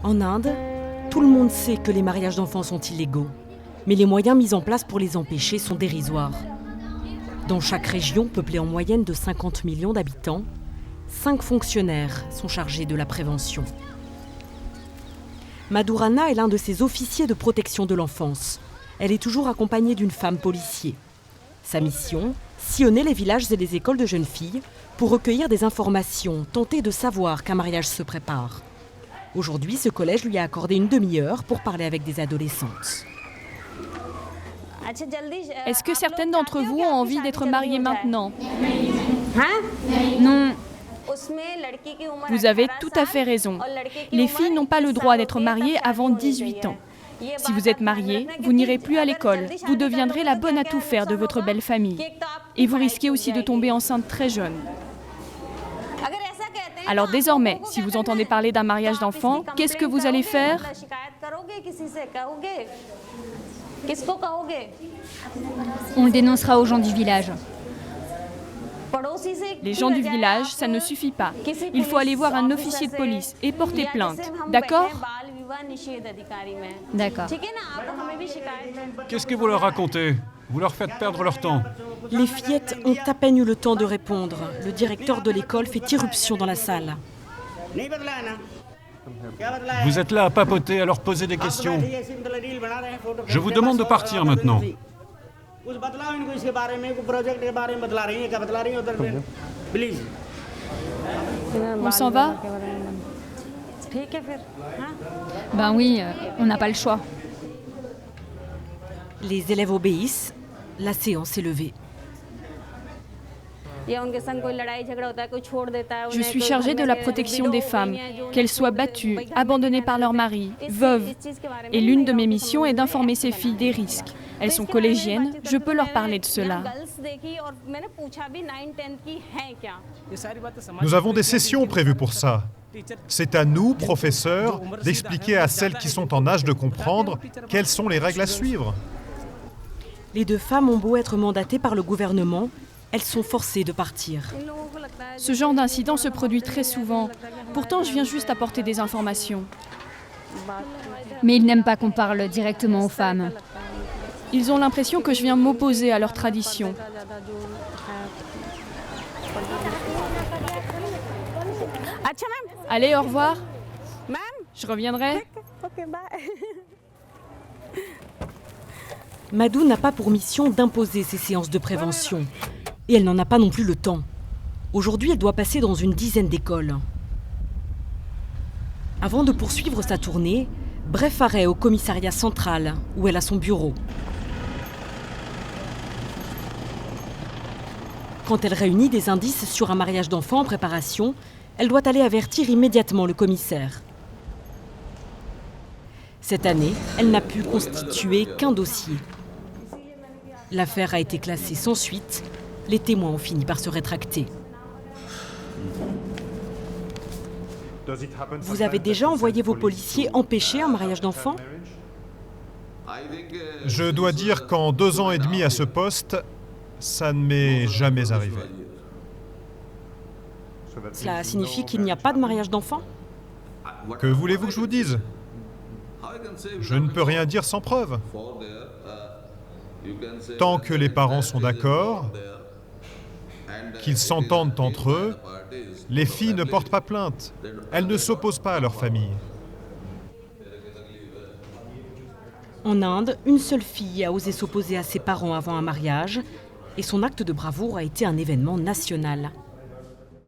En Inde, tout le monde sait que les mariages d'enfants sont illégaux, mais les moyens mis en place pour les empêcher sont dérisoires. Dans chaque région, peuplée en moyenne de 50 millions d'habitants, 5 fonctionnaires sont chargés de la prévention. Madhurana est l'un de ces officiers de protection de l'enfance. Elle est toujours accompagnée d'une femme policier. Sa mission, sillonner les villages et les écoles de jeunes filles pour recueillir des informations, tenter de savoir qu'un mariage se prépare. Aujourd'hui, ce collège lui a accordé une demi-heure pour parler avec des adolescentes. Est-ce que certaines d'entre vous ont envie d'être mariées maintenant? Non. Vous avez tout à fait raison. Les filles n'ont pas le droit d'être mariées avant 18 ans. Si vous êtes marié, vous n'irez plus à l'école. Vous deviendrez la bonne à tout faire de votre belle famille. Et vous risquez aussi de tomber enceinte très jeune. Alors désormais, si vous entendez parler d'un mariage d'enfants, qu'est-ce que vous allez faire? On le dénoncera aux gens du village. Les gens du village, ça ne suffit pas. Il faut aller voir un officier de police et porter plainte. D'accord? D'accord. Qu'est-ce que vous leur racontez? Vous leur faites perdre leur temps. Les fillettes ont à peine eu le temps de répondre. Le directeur de l'école fait irruption dans la salle. Vous êtes là à papoter, à leur poser des questions. Je vous demande de partir maintenant. On s'en va? Ben oui, on n'a pas le choix. Les élèves obéissent. La séance est levée. Je suis chargée de la protection des femmes, qu'elles soient battues, abandonnées par leur mari, veuves. Et l'une de mes missions est d'informer ces filles des risques. Elles sont collégiennes, je peux leur parler de cela. Nous avons des sessions prévues pour ça. C'est à nous, professeurs, d'expliquer à celles qui sont en âge de comprendre quelles sont les règles à suivre. Les 2 femmes ont beau être mandatées par le gouvernement, elles sont forcées de partir. Ce genre d'incident se produit très souvent. Pourtant, je viens juste apporter des informations. Mais ils n'aiment pas qu'on parle directement aux femmes. Ils ont l'impression que je viens m'opposer à leurs traditions. Allez, au revoir. Je reviendrai. Madhu n'a pas pour mission d'imposer ces séances de prévention. Et elle n'en a pas non plus le temps. Aujourd'hui, elle doit passer dans une dizaine d'écoles. Avant de poursuivre sa tournée, bref arrêt au commissariat central, où elle a son bureau. Quand elle réunit des indices sur un mariage d'enfants en préparation, elle doit aller avertir immédiatement le commissaire. Cette année, elle n'a pu constituer qu'un dossier. L'affaire a été classée sans suite. Les témoins ont fini par se rétracter. Vous avez déjà envoyé vos policiers empêcher un mariage d'enfants? Je dois dire qu'en 2 ans et demi à ce poste, ça ne m'est jamais arrivé. Cela signifie qu'il n'y a pas de mariage d'enfants? Que voulez-vous que je vous dise? Je ne peux rien dire sans preuve. Tant que les parents sont d'accord, qu'ils s'entendent entre eux, les filles ne portent pas plainte. Elles ne s'opposent pas à leur famille. En Inde, une seule fille a osé s'opposer à ses parents avant un mariage et son acte de bravoure a été un événement national.